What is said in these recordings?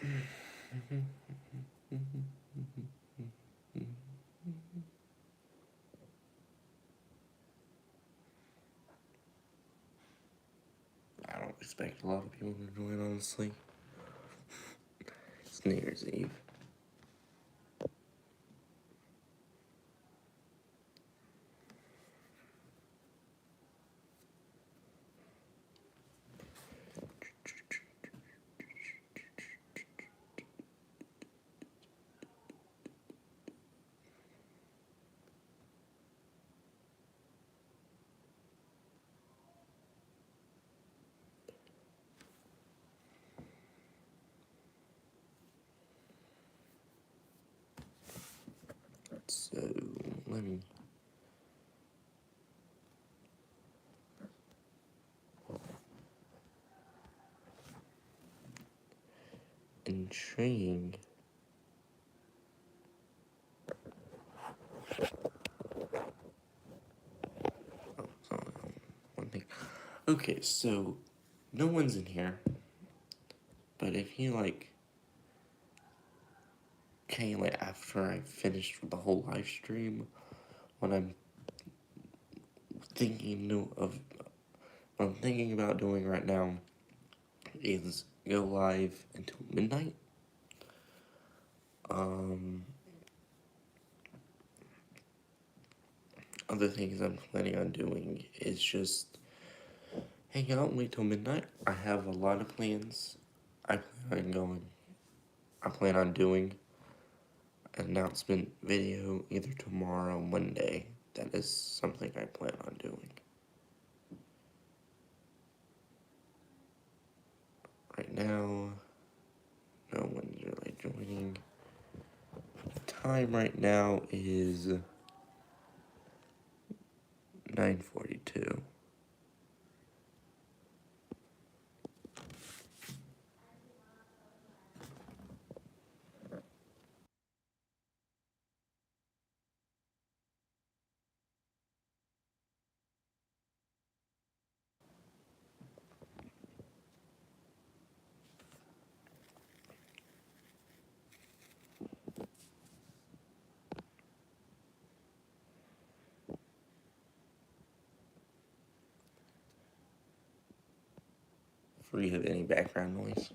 I don't expect a lot of people to join, honestly. It's New Year's Eve. So, let me... Intriguing. Oh, sorry, one thing. Okay, so, no one's in here. But if you, like... Okay, like, after I finished the whole live stream, when I'm thinking of... What I'm thinking about doing right now is go live until midnight. Other things I'm planning on doing is just hang out and wait till midnight. I have a lot of plans. I plan on doing an announcement video either tomorrow or Monday. That is something I plan on doing. Right now, no one's really joining. The time right now is 9:42. Free of any background noise.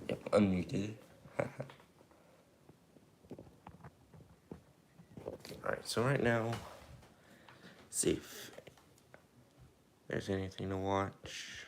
Yep, unmuted. Alright, so right now, see if there's anything to watch.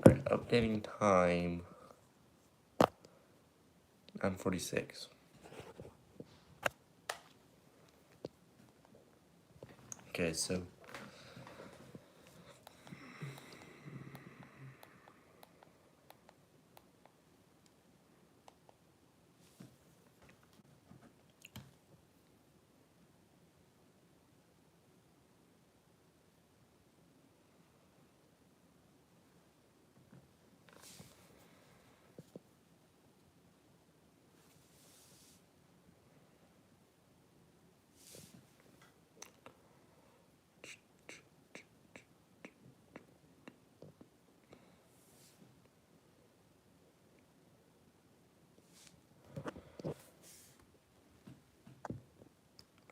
Alright, updating time, 9:46. Okay, so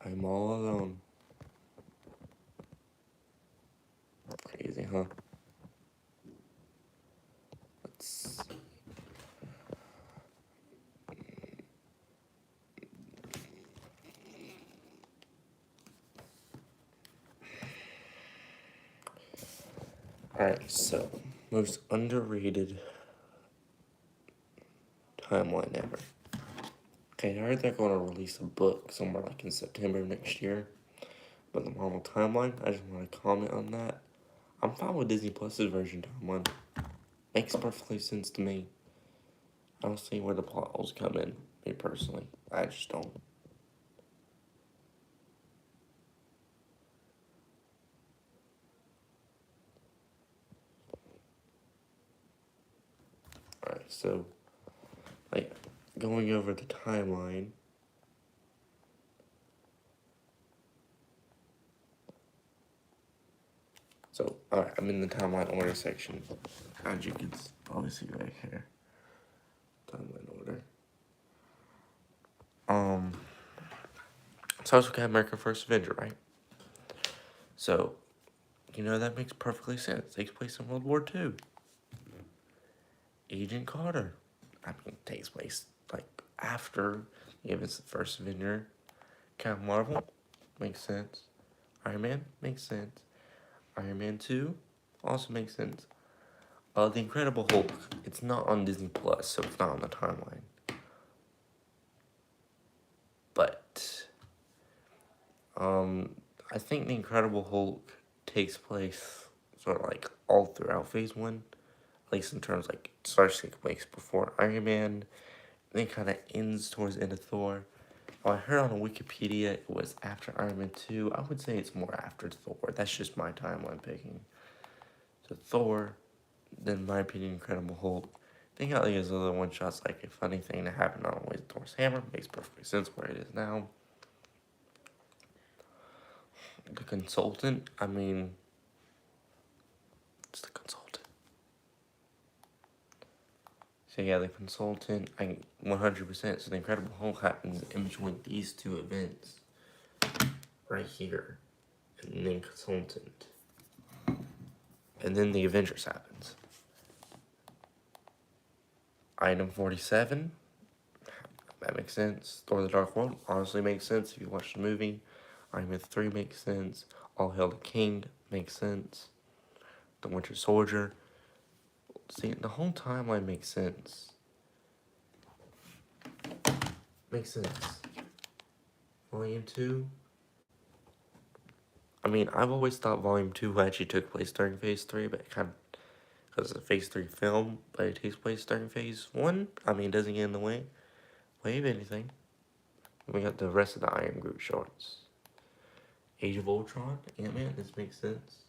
I'm all alone. Crazy, huh? Let's. Alright, so most underrated timeline ever. Okay, I heard they're going to release a book somewhere like in September of next year. But the Marvel timeline, I just want to comment on that. I'm fine with Disney Plus's version timeline. Makes perfectly sense to me. I don't see where the plot holes come in, me personally. I just don't. Alright, so, like, going over the timeline. So, alright, I'm in the timeline order section. As you can probably see right here. Timeline order. So I was Captain America First Avenger, right? So, that makes perfectly sense. It takes place in World War II. Agent Carter. I mean, it takes place, like, after the events of the First Avenger. Captain Marvel. Makes sense. Iron Man. Makes sense. Iron Man 2. Also makes sense. The Incredible Hulk. It's not on Disney Plus, so it's not on the timeline. But, I think The Incredible Hulk takes place sort of like all throughout Phase 1. At least in terms like starts to take place before Iron Man, and then kind of ends towards the end of Thor. Well, I heard on Wikipedia it was after Iron Man 2. I would say it's more after Thor. That's just my timeline picking. So Thor, then in my opinion, Incredible Hulk. Think out these other one shots like a funny thing that happened on with Thor's hammer. Makes perfect sense where it is now. The Consultant, I mean, So yeah, the consultant, 100%. So the Incredible Hulk happens in between these two events, right here, and then consultant, and then the Avengers happens. Item 47, that makes sense. Thor: The Dark World honestly makes sense if you watch the movie. Iron Man 3 makes sense. All Hail the King makes sense. The Winter Soldier. See, the whole timeline makes sense. Makes sense. Volume 2. I mean, I've always thought Volume 2 actually took place during Phase 3, but it kind of, because it's a Phase 3 film, but it takes place during Phase 1. I mean, it doesn't get in the way of anything. We got the rest of the Iron Group shorts. Age of Ultron, Ant-Man, this makes sense.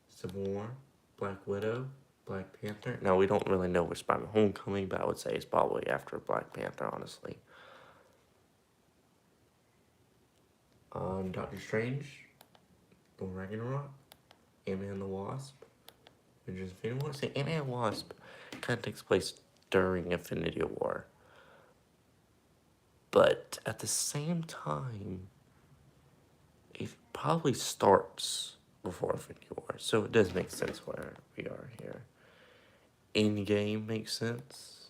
Civil War, Black Widow, Black Panther. Now, we don't really know which Spider-Man Homecoming, but I would say it's probably after Black Panther, honestly. Doctor Strange, Thor Ragnarok, Ant-Man and the Wasp, Avengers Infinity War. See, Ant-Man and Wasp kind of takes place during Infinity War. But at the same time, it probably starts before Infinity War. So it does make sense where we are here. Endgame makes sense.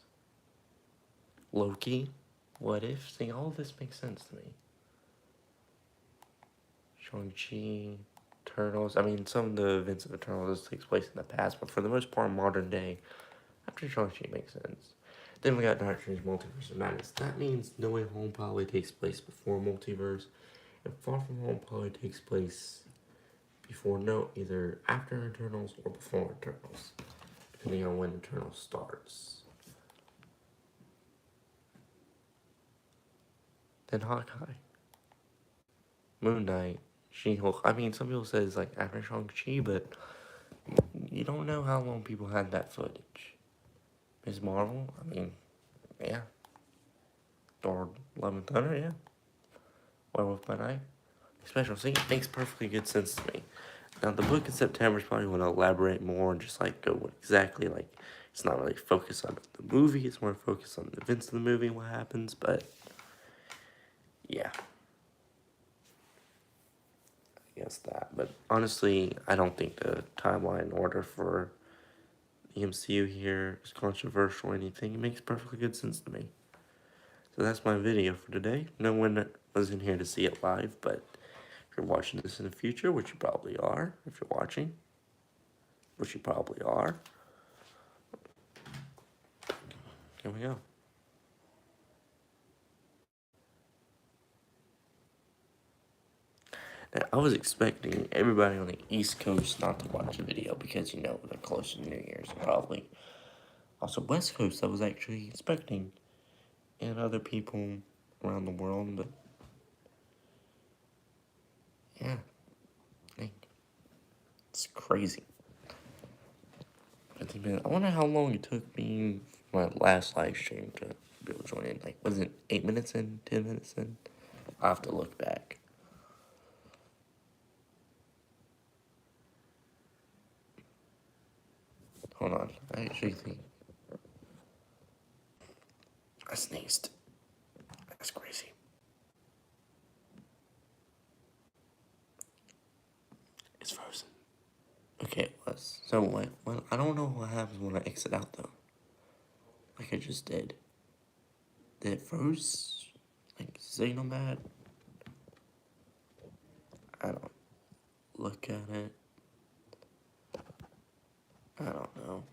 Loki, What If? See, all of this makes sense to me. Shang-Chi, Turtles. I mean, some of the events of Eternals takes place in the past, but for the most part, modern day, after Shang-Chi makes sense. Then we got Doctor Strange Multiverse of Madness. That means No Way Home probably takes place before Multiverse, and Far From Home probably takes place before, no, either after Eternals or before Eternals, depending on when Eternals starts. Then Hawkeye, Moon Knight, She-Hulk. I mean, some people say it's like after Shang-Chi, but you don't know how long people had that footage. Ms. Marvel, I mean, yeah. Thor: Love and Thunder, yeah. Werewolf by Night. Special scene makes perfectly good sense to me. Now, the book in September is probably going to elaborate more and just like go what exactly, like, it's not really focused on the movie, it's more focused on the events of the movie and what happens, but yeah. I guess that. But honestly, I don't think the timeline order for the MCU here is controversial or anything. It makes perfectly good sense to me. So that's my video for today. No one was in here to see it live, but if you're watching this in the future, which you probably are, if you're watching, which you probably are, here we go. Now, I was expecting everybody on the East Coast not to watch the video because, you know, they're close to New Year's, probably. Also, West Coast, I was actually expecting, and other people around the world, but yeah, it's crazy. I wonder how long it took me my last live stream to be able to join in. Like, was it 8 minutes in, 10 minutes in? I'll have to look back. Hold on, I actually think I sneezed. That's crazy. It's frozen. Okay, it was. So what? Well, I don't know what happens when I exit out though. Like I just did. Did it froze? Like signal bad? I don't look at it. I don't know.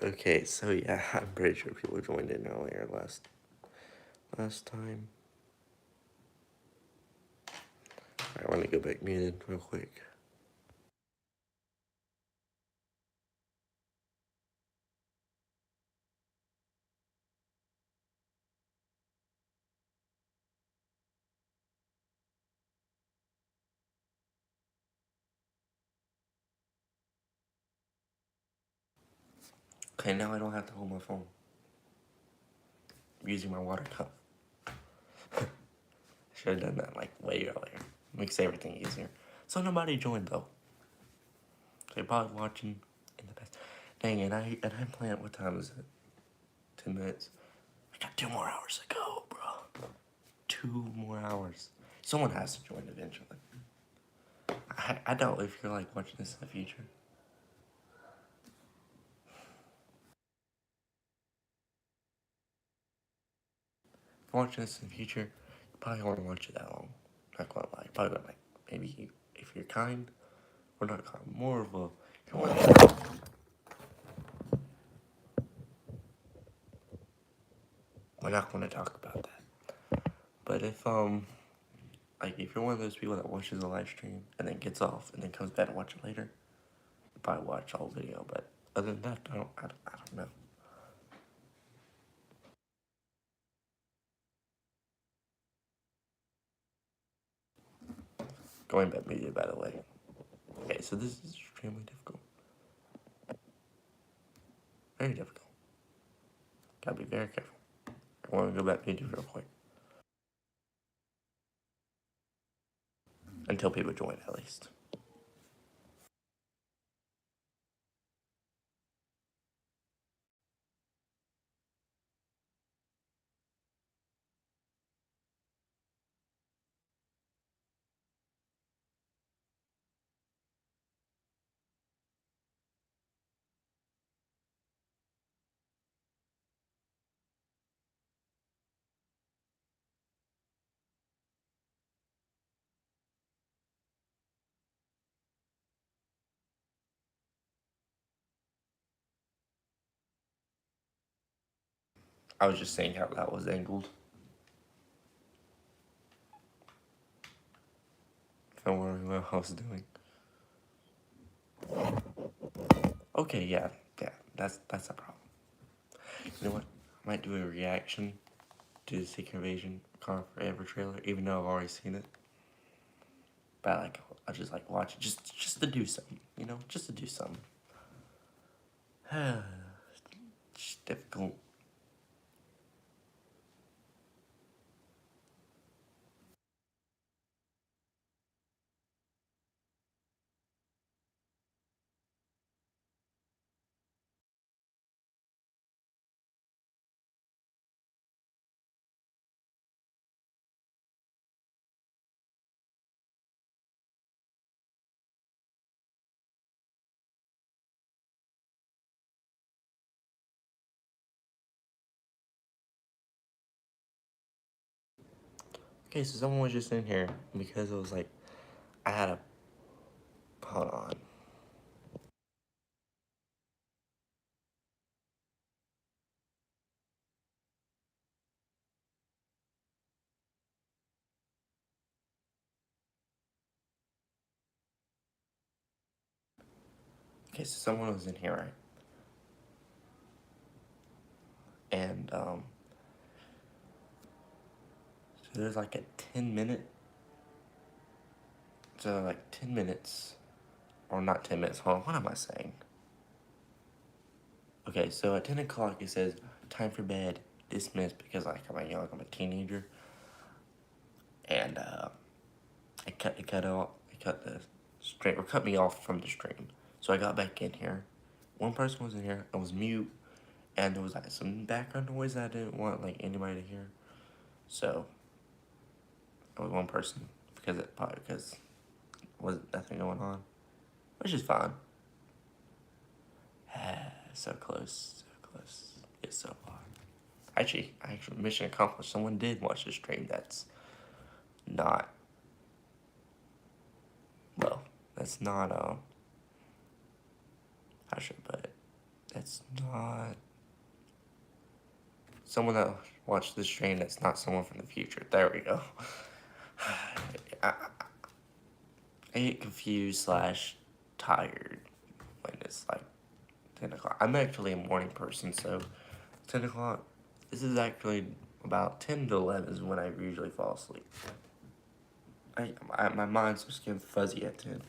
Okay, so yeah, I'm pretty sure people joined in earlier last time. I want to go back muted real quick. Okay, now I don't have to hold my phone. I'm using my water cup. Should have done that like way earlier. Makes everything easier. So nobody joined though. They're probably watching in the past. Dang, I'm playing. What time is it? 10 minutes. I got 2 more hours to go, bro. 2 more hours. Someone has to join eventually. I doubt if you're like watching this in the future. If you're watching this in the future, you probably won't watch it that long. Not gonna lie. Probably gonna like maybe if you're kind or not kind, more of a. We're not gonna talk about that. But like if you're one of those people that watches a live stream and then gets off and then comes back and watch it later, you probably watch the whole video. But other than that, I don't know. Going back media, by the way. Okay, so this is extremely difficult. Very difficult. Gotta be very careful. I want to go back media real quick. Until people join, at least. I was just saying how that was angled. If I'm wondering what I was doing. Okay, yeah, that's a problem. You know what? I might do a reaction to the Secret Invasion Wakanda Forever trailer, even though I've already seen it. But like, I'll just like watch it just to do something, you know, just to do something. It's difficult. Okay, so someone was just in here because it was like I had a hold on. Okay, so someone was in here, right? And so there's like a 10 minute. So like 10 minutes, or not 10 minutes. Hold on, what am I saying? Okay, so at 10 o'clock it says time for bed, dismissed because like I'm young, I'm a teenager, and it cut off, it cut the stream, or cut me off from the stream. So I got back in here. One person was in here. I was mute, and there was like some background noise that I didn't want like anybody to hear. So it was one person because it probably because there wasn't nothing going on, which is fine. So close, so close. It's so far. Actually, mission accomplished. Someone did watch the stream. That's not well. That's not how should I put it? that's not someone that watched this stream. That's not someone from the future. There we go. I, I get confused slash tired when it's like 10 o'clock. I'm actually a morning person, so 10 o'clock, this is actually about 10 to 11 is when I usually fall asleep. My mind's just getting fuzzy at 10.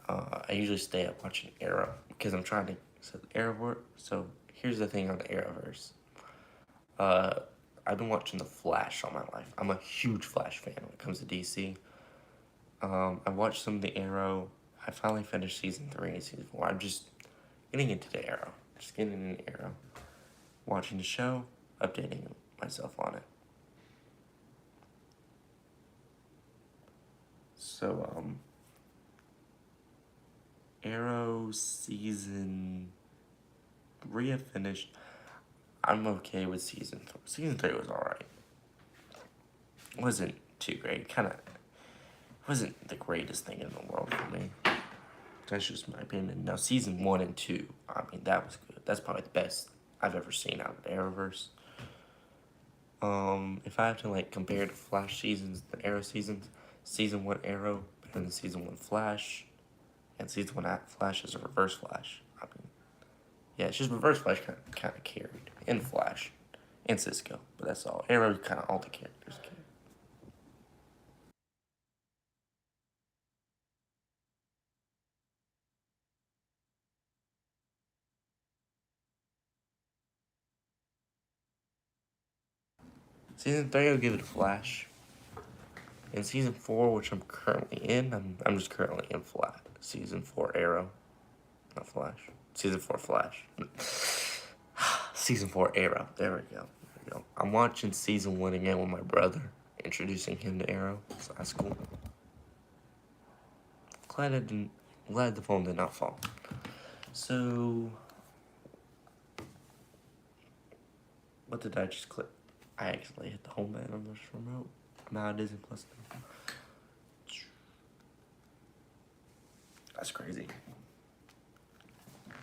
I usually stay up watching Arrow because I'm trying to set the Arrowverse. So here's the thing on the Arrowverse. I've been watching The Flash all my life. I'm a huge Flash fan when it comes to DC. I watched some of the Arrow. I finally finished season 3 and season 4. I'm just getting into the Arrow. Just getting into the Arrow. Watching the show, updating myself on it. So, Arrow season 3 I finished. I'm okay with season 3. Season 3 was alright. Wasn't too great. Wasn't the greatest thing in the world for me. That's just my opinion. Now, season 1 and 2, I mean, that was good. That's probably the best I've ever seen out of the Arrowverse. If I have to, like, compare the Flash seasons, the Arrow seasons, season 1 Arrow, better than season 1 Flash, and season 1 Flash is a reverse Flash. I mean, yeah, it's just reverse Flash kind of carried, in Flash, and Cisco, but that's all. Arrow kind of all the characters carried. Season 3, I'll give it a Flash. In season 4, which I'm currently in, I'm just currently in Flash. Season 4 Arrow, not Flash. Season 4 Flash. Season 4 Arrow. There we go. I'm watching season 1 again with my brother, introducing him to Arrow. So that's cool. Glad the phone did not fall. So, what did I just click? I actually hit the home button on this remote. Now Disney Plus. That's crazy.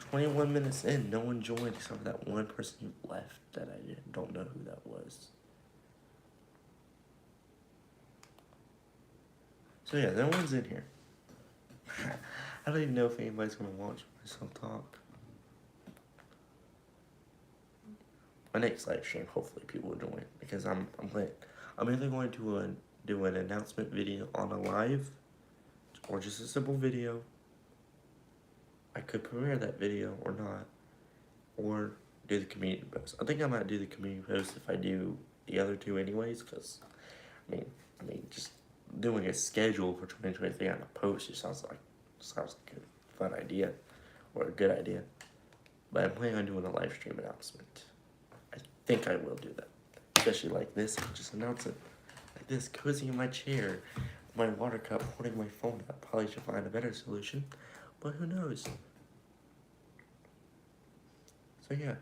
21 minutes in, no one joined except for that one person who left that I don't know who that was. So yeah, no one's in here. I don't even know if anybody's gonna watch myself talk. My next live stream, hopefully people will join because I'm either going to do an announcement video on a live or just a simple video. I could premiere that video or not, or do the community post. I think I might do the community post if I do the other two anyways, because I mean, just doing a schedule for 2023 on a post just sounds like a fun idea, or a good idea. But I'm planning on doing a live stream announcement. I think I will do that, especially like this. I'll just announce it like this, cozy in my chair, my water cup, holding my phone up. Probably should find a better solution, but who knows? So yeah.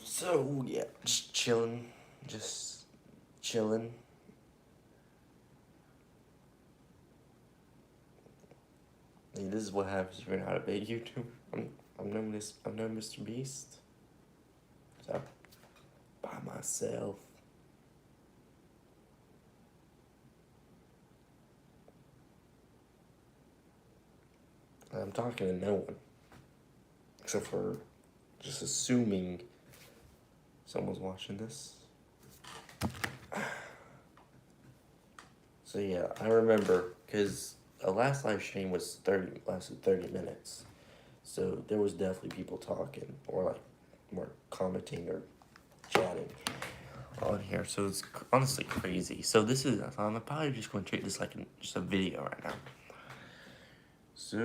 So yeah, just chilling. Hey, this is what happens if you're not a big YouTuber. I'm no Mr. Beast. So by myself. I'm talking to no one. Except for just assuming someone's watching this. So yeah, I remember, because the last live stream lasted 30 minutes. So there was definitely people talking, or like, more commenting or chatting on here. So it's honestly crazy. So this is, I'm probably just going to treat this like just a video right now. So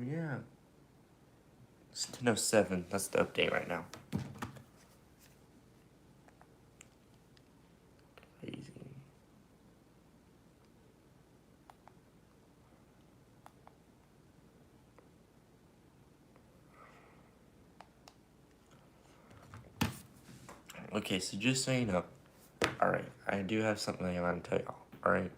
yeah, it's 10:07. That's the update right now. Crazy. Okay, so just so you know, alright, I do have something I want to tell y'all, alright?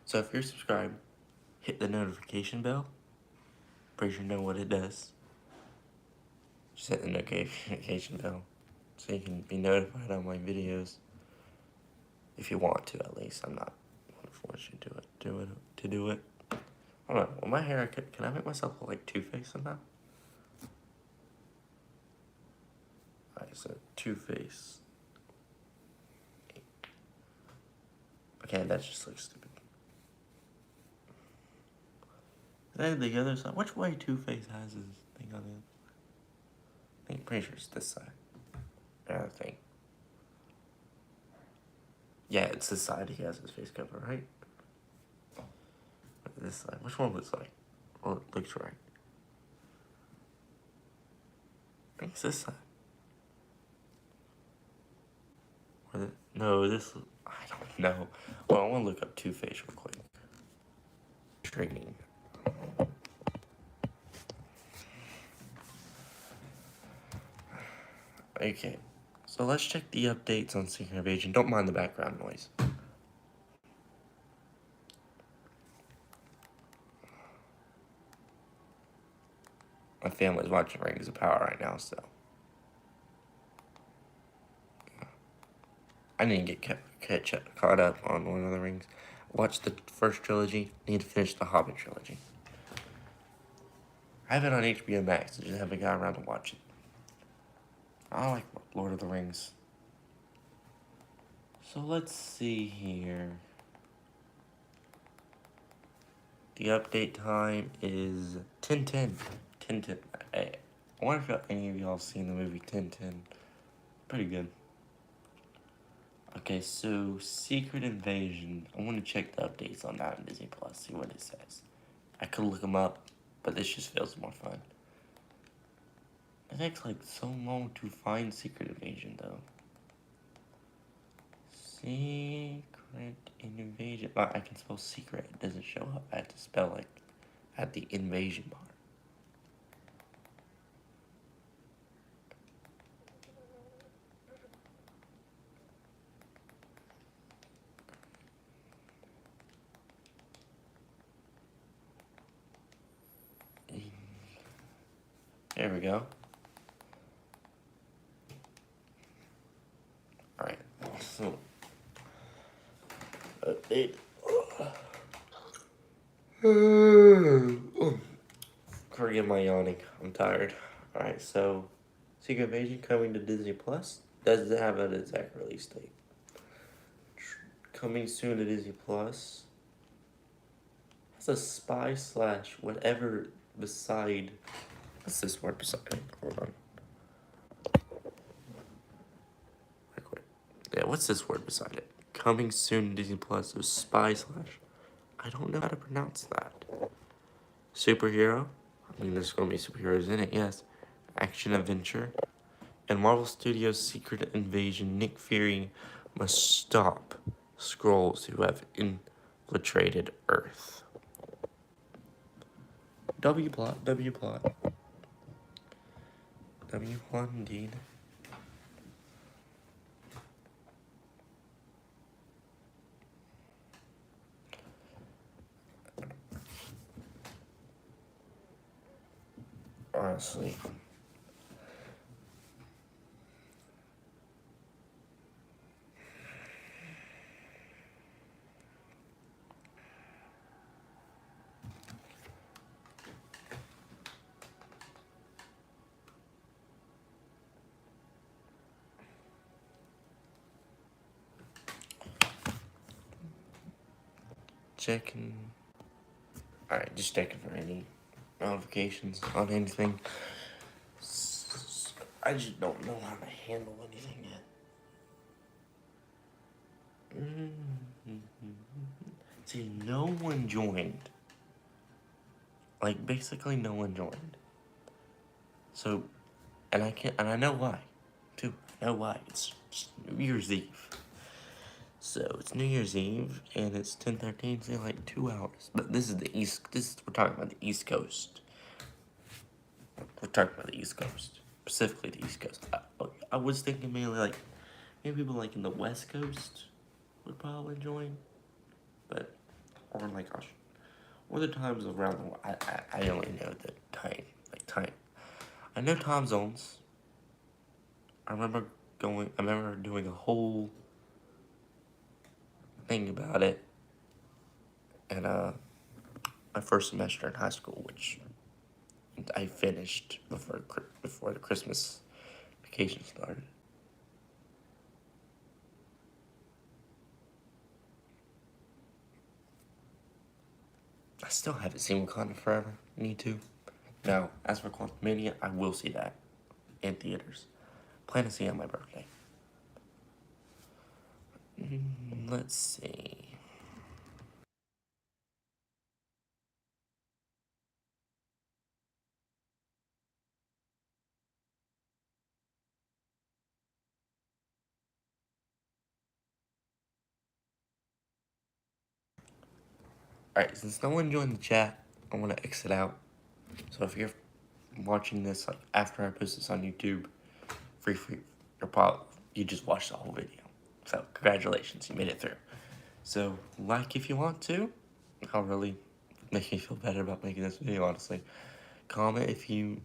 So if you're subscribed, hit the notification bell. Pretty sure you know what it does. Just hit the notification bell so you can be notified on my videos. If you want to, at least. I'm not gonna force you to do it. I don't know. With my hair, can I make myself look like Two-Face somehow? Alright, so Two-Face. Okay, that just looks stupid. Then the other side. Which way Two-Face has his thing on it? I think pretty sure it's this side. Yeah, I think. Yeah, it's this side he has his face cover, right? This side. Which one looks like? Well, it looks right. I think it's this side. No, this. I don't know. Well, I want to look up Two-Face real quick. Training. Okay, so let's check the updates on Secret Invasion. Don't mind the background noise. My family's watching Rings of Power right now, so I need to get caught up on Lord of the Rings. Watch the first trilogy. Need to finish the Hobbit trilogy. I have it on HBO Max. I just haven't got around to watch it. I like Lord of the Rings. So let's see here. The update time is 10:10. 10:10. I wonder if any of y'all have seen the movie 10:10. Pretty good. Okay, so Secret Invasion. I want to check the updates on that on Disney Plus. See what it says. I could look them up, but this just feels more fun. It takes like so long to find Secret Invasion though. Secret Invasion. But I can spell secret. It doesn't show up. I have to spell like at the invasion part. There we go. Alright, so update. Forgive my yawning. I'm tired. Alright, so Secret Invasion coming to Disney Plus. Doesn't have an exact release date. Coming soon to Disney Plus. It's a spy slash whatever beside. What's this word beside it? Hold on. Yeah, what's this word beside it? Coming soon to Disney Plus. So spy slash. I don't know how to pronounce that. Superhero. I mean, there's gonna be superheroes in it, yes. Action adventure. And Marvel Studios' Secret Invasion. Nick Fury must stop Skrulls who have infiltrated Earth. W plot. W plot indeed. Honestly. Checking. Alright, just checking for any notifications on anything. I just don't know how to handle anything yet. See, no one joined. Like, basically no one joined. So, and I know why, too. I know why. It's New Year's Eve. So it's New Year's Eve and it's 10:13, so like 2 hours. But this is the East. We're talking about the East Coast. We're talking about the East Coast, specifically the East Coast. I was thinking mainly like maybe people like in the West Coast would probably join, but or like or the times around the world. I only know the time. I know time zones. I remember doing a whole thing about it in my first semester in high school, which I finished before the Christmas vacation started. I still haven't seen Wakanda Forever. Need to. Now, as for Quantumania, I will see that in theaters. Plan to see it on my birthday. Let's see. Alright, since no one joined the chat, I want to exit out. So if you're watching this like after I post this on YouTube, free, you just watched the whole video. So congratulations, you made it through. So like if you want to. I'll really make me feel better about making this video, honestly. Comment if you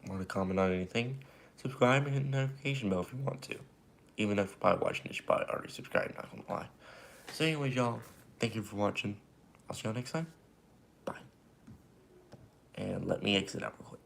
want to comment on anything. Subscribe and hit the notification bell if you want to. Even if you're probably watching this, you probably already subscribed, not gonna lie. So anyways, y'all, thank you for watching. I'll see y'all next time. Bye. And let me exit out real quick.